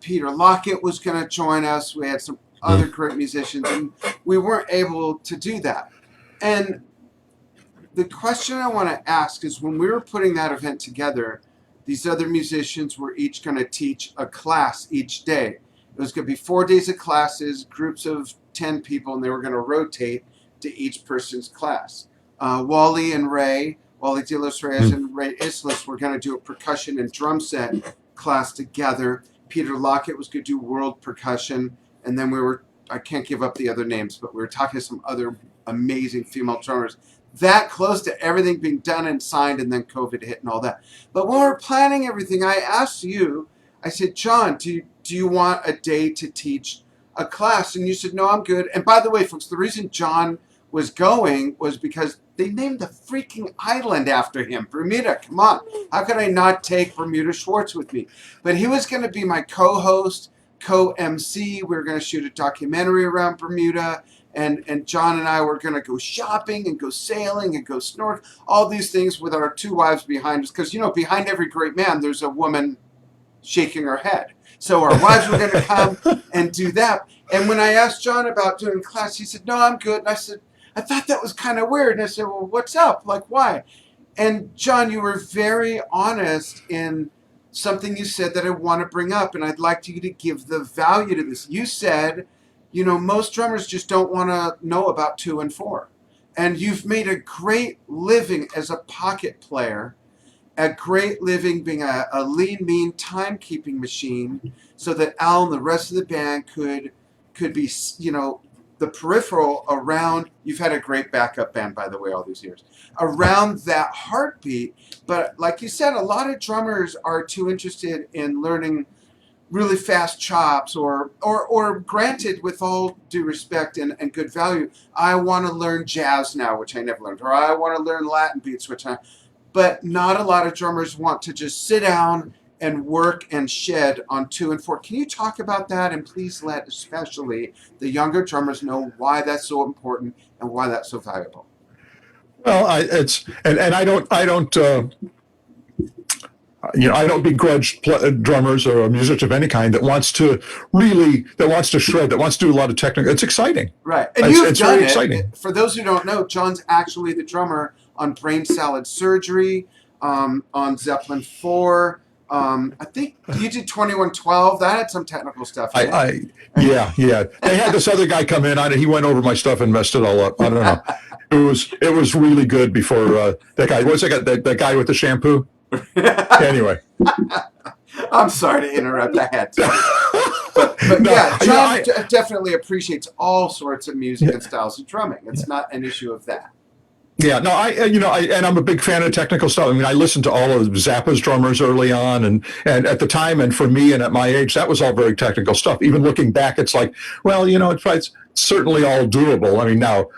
Peter Lockett was going to join us. We had some other great musicians, and we weren't able to do that. And the question I want to ask is, when we were putting that event together, these other musicians were each going to teach a class each day. It was going to be 4 days of classes, groups of 10 people, and they were going to rotate to each person's class. Wally De Los Reyes and Ray Islis were going to do a percussion and drum set class together. Peter Lockett was going to do world percussion. And then I can't give up the other names, but we were talking to some other amazing female drummers. That close to everything being done and signed, and then COVID hit and all that. But when we were planning everything, I asked you, I said, John, do you want a day to teach a class? And you said, no, I'm good. And by the way, folks, the reason John was going was because they named the freaking island after him, Bermuda. Come on. How could I not take Bermuda Schwartz with me? But he was going to be my co-host, co-MC. We were going to shoot a documentary around Bermuda. And John and I were going to go shopping and go sailing and go snorkeling, all these things with our two wives behind us. Because, behind every great man, there's a woman shaking her head. So our wives were going to come and do that. And when I asked John about doing class, he said, no, I'm good. And I said, I thought that was kind of weird. And I said, well, what's up? Like, why? And John, you were very honest in something you said that I want to bring up. And I'd like you to give the value to this. You said, most drummers just don't want to know about 2 and 4. And you've made a great living as a pocket player, a great living being a lean, mean timekeeping machine, so that Al and the rest of the band could be, the peripheral around. You've had a great backup band, by the way, all these years, around that heartbeat. But like you said, a lot of drummers are too interested in learning really fast chops, or granted, with all due respect and good value, I want to learn jazz now, which I never learned, or I want to learn Latin beats, but not a lot of drummers want to just sit down and work and shed on 2 and 4. Can you talk about that? And please let especially the younger drummers know why that's so important and why that's so valuable. Well, I don't begrudge drummers or a musician of any kind that wants to shred, that wants to do a lot of technical. It's exciting, right? And it's very exciting. For those who don't know, John's actually the drummer on Brain Salad Surgery, on Zeppelin 4. I think you did 2112. That had some technical stuff in it. Yeah. They had this other guy come in on it. He went over my stuff and messed it all up. I don't know. It was really good before that guy. What's that guy with the shampoo? Anyway. I'm sorry to interrupt. I had to. But no, yeah, John definitely appreciates all sorts of music and styles of drumming. It's not an issue of that. Yeah, no, and I'm a big fan of technical stuff. I mean, I listened to all of Zappa's drummers early on, and at the time, and for me, and at my age, that was all very technical stuff. Even looking back, it's like, well, it's certainly all doable. I mean, now,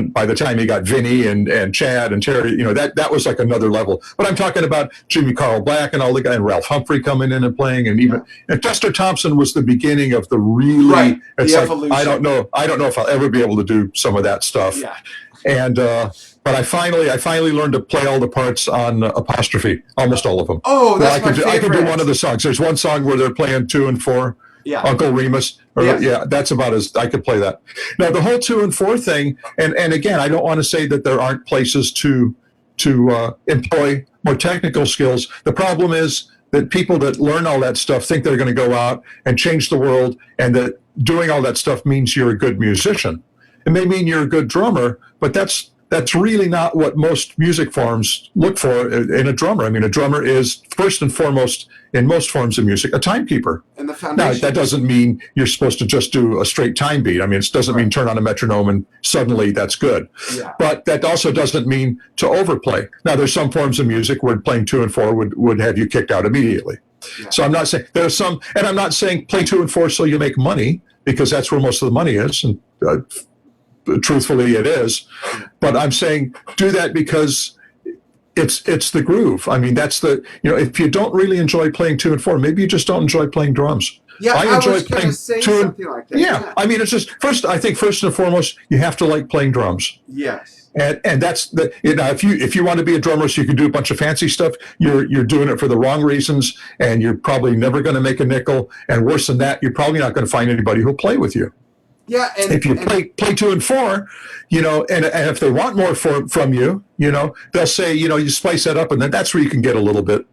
by the time you got Vinny and Chad and Terry, that was like another level. But I'm talking about Jimmy Carl Black and all the guys, and Ralph Humphrey coming in and playing, and even and Chester Thompson was the beginning of the really. Right. It's the like, evolution. I don't know if I'll ever be able to do some of that stuff. Yeah. And but I finally learned to play all the parts on Apostrophe, almost all of them. Oh, that's my favorite. I could do one of the songs. There's one song where they're playing 2 and 4. Yeah. Uncle Remus. That's about as I could play that. Now the whole 2 and 4 thing, and again, I don't want to say that there aren't places to employ more technical skills. The problem is that people that learn all that stuff think they're going to go out and change the world, and that doing all that stuff means you're a good musician. It may mean you're a good drummer, but that's really not what most music forms look for in a drummer. I mean, a drummer is first and foremost, in most forms of music, a timekeeper. And the foundation. Now, that doesn't mean you're supposed to just do a straight time beat. I mean, it doesn't mean turn on a metronome and suddenly that's good. Yeah. But that also doesn't mean to overplay. Now, there's some forms of music where playing 2 and 4 would have you kicked out immediately. Yeah. So I'm not saying there's some, and I'm not saying play 2 and 4 so you make money, because that's where most of the money is. And truthfully, it is. But I'm saying do that because it's the groove. I mean, that's the, if you don't really enjoy playing 2 and 4, maybe you just don't enjoy playing drums. Yeah, I enjoy playing say 2 something like that. Yeah, I mean, it's just I think first and foremost, you have to like playing drums. Yes. And that's the, if you want to be a drummer so you can do a bunch of fancy stuff, you're doing it for the wrong reasons, and you're probably never going to make a nickel. And worse than that, you're probably not going to find anybody who'll play with you. Yeah, and if you play 2 and 4, and if they want more from you, they'll say, you spice that up, and then that's where you can get a little bit,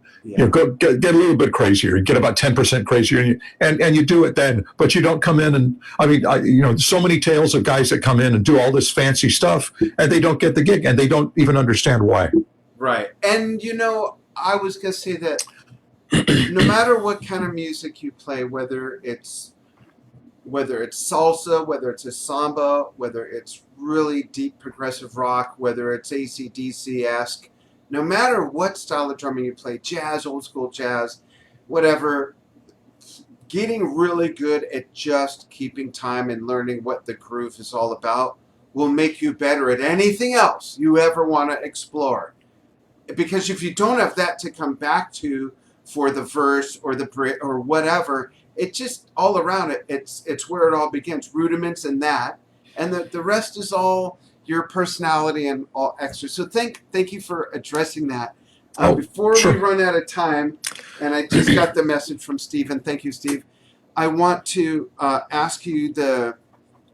go get a little bit crazier, get about 10% crazier, and you do it then. But you don't come in and so many tales of guys that come in and do all this fancy stuff, and they don't get the gig, and they don't even understand why. Right, and I was gonna say that no matter what kind of music you play, whether it's salsa, whether it's a samba, whether it's really deep progressive rock, whether it's AC/DC-esque, no matter what style of drumming you play, jazz, old school jazz, whatever, getting really good at just keeping time and learning what the groove is all about will make you better at anything else you ever want to explore. Because if you don't have that to come back to for the verse or the bridge or whatever, it just all around it's where it all begins, rudiments and that, and the rest is all your personality and all extra. So thank you for addressing that. Before we run out of time, and I just got the message from Stephen. Thank you, Steve. I want to ask you the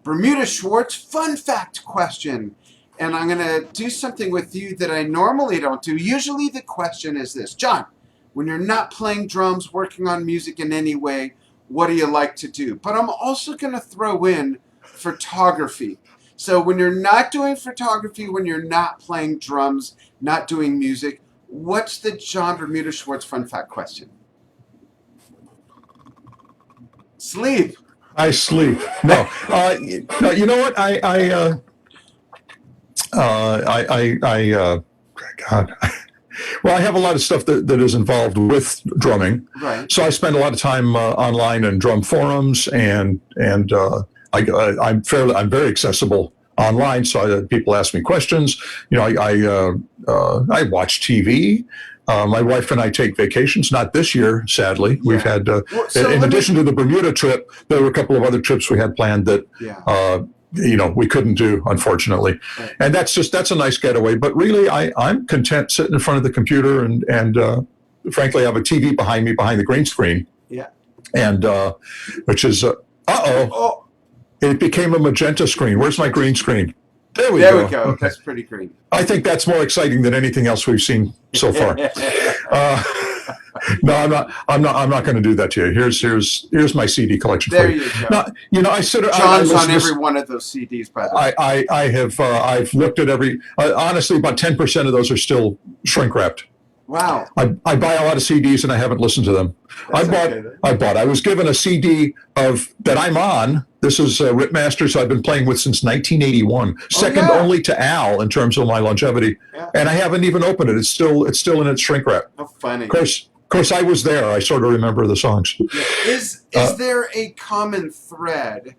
Bermuda Schwartz fun fact question, and I'm going to do something with you that I normally don't do. Usually the question is this: John, when you're not playing drums, working on music in any way, what do you like to do? But I'm also going to throw in photography. So when you're not doing photography, when you're not playing drums, not doing music, what's the John Bermuda Schwartz fun fact question? Sleep. I sleep. No. No. You know what? God. Well, I have a lot of stuff that is involved with drumming. Right. So I spend a lot of time online in drum forums, and I'm very accessible online. So people ask me questions. I watch TV. My wife and I take vacations. Not this year, sadly. We've had, in addition to the Bermuda trip, there were a couple of other trips we had planned that we couldn't do, unfortunately. Right. And that's a nice getaway. But really, I'm content sitting in front of the computer and frankly, I have a TV behind me, behind the green screen. Yeah. And which is, it became a magenta screen. Where's my green screen? There we go. Okay. That's pretty green. I think that's more exciting than anything else we've seen so far. No, I'm not going to do that to you. Here's my CD collection. There for you. You go. Now, John's on every one of those CDs, by the way. I've looked at every. Honestly, about 10% of those are still shrink wrapped. Wow. I buy a lot of CDs and I haven't listened to them. I was given a CD that I'm on. This is Rip Masters I've been playing with since 1981, second only to Al in terms of my longevity. Yeah. And I haven't even opened it. It's still in its shrink wrap. How funny. Of course, I was there. I sort of remember the songs. Is there a common thread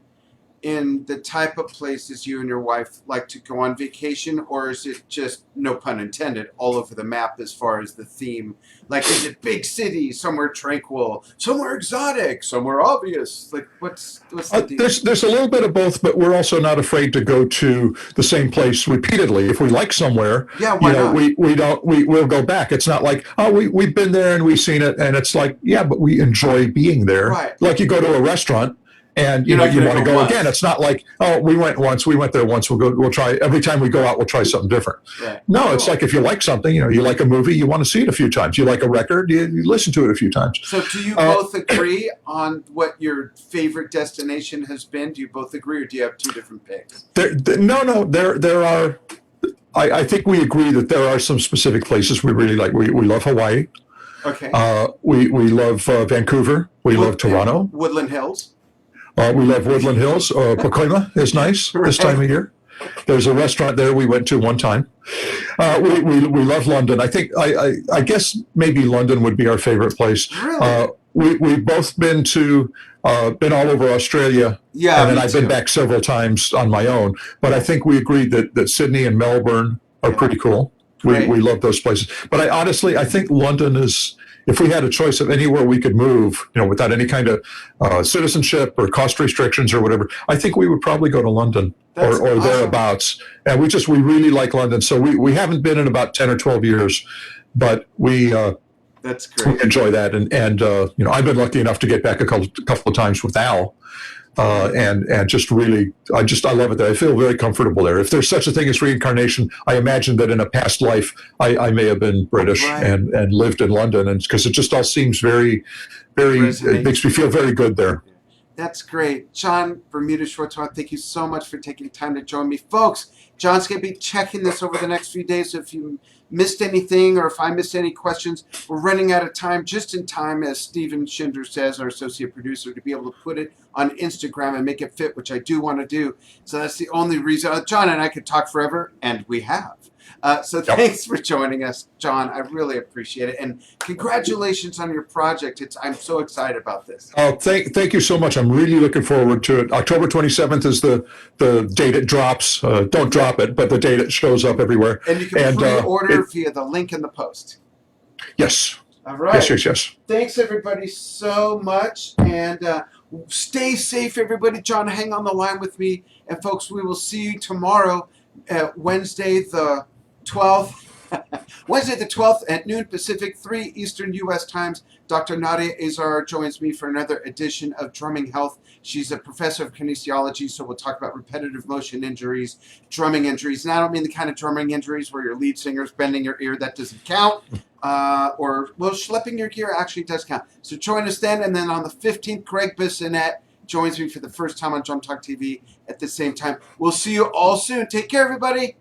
in the type of places you and your wife like to go on vacation, or is it just, no pun intended, all over the map as far as the theme? Like, is it big cities, somewhere tranquil, somewhere exotic, somewhere obvious? Like, what's the deal? There's a little bit of both, but we're also not afraid to go to the same place repeatedly. If we like somewhere, why not? We'll go back. It's not like, we've been there and we've seen it, and it's like, but we enjoy being there. Right. Like you go to a restaurant, And You're not you gonna want to go go once. again. It's not like, oh, we went once, we went there once. We'll try every time we go out. We'll try something different. Right. No, it's like if you like something, you like a movie, you want to see it a few times. You like a record, you listen to it a few times. So do you both agree on what your favorite destination has been? Do you both agree, or do you have two different picks? No. There are. I think we agree that there are some specific places we really like. We love Hawaii. Okay. We love Vancouver. We love Toronto. Woodland Hills. We love Woodland Hills. Pacoima is nice this time of year. There's a restaurant there we went to one time. We love London. I think I guess maybe London would be our favorite place. Really? We've both been all over Australia. Yeah, and then me I've too. been back several times on my own. But I think we agreed that Sydney and Melbourne are pretty cool. Great. We love those places. But I think London is, if we had a choice of anywhere we could move, without any kind of citizenship or cost restrictions or whatever, I think we would probably go to London or awesome. thereabouts. And we really like London. So we haven't been in about 10 or 12 years, but that's great. we enjoy that. And I've been lucky enough to get back a couple of times with Al. And just really, I love it there. I feel very comfortable there. If there's such a thing as reincarnation, I imagine that in a past life, I may have been British and lived in London, and because it just all seems very, very, it makes me feel very good there. That's great. John Bermuda Schwartz, thank you so much for taking time to join me. Folks, John's going to be checking this over the next few days. So if you missed anything or if I missed any questions, we're running out of time, just in time, as Stephen Shinder says, our associate producer, to be able to put it on Instagram and make it fit, which I do want to do. So that's the only reason. John and I could talk forever, and we have. Thanks for joining us, John. I really appreciate it. And congratulations on your project. I'm so excited about this. Oh, thank you so much. I'm really looking forward to it. October 27th is the date it drops. Don't drop it, but the date it shows up everywhere. And you can pre-order via the link in the post. Yes. All right. Yes. Thanks, everybody, so much. And stay safe, everybody. John, hang on the line with me. And, folks, we will see you tomorrow, Wednesday the 12th. Wednesday the 12th at noon Pacific, 3 Eastern U.S. times. Dr. Nadia Azar joins me for another edition of Drumming Health. She's a professor of kinesiology, so we'll talk about repetitive motion injuries, drumming injuries. And I don't mean the kind of drumming injuries where your lead singer's bending your ear. That doesn't count. Schlepping your gear actually does count. So join us then. And then on the 15th, Greg Bissonette joins me for the first time on Drum Talk TV at the same time. We'll see you all soon. Take care, everybody.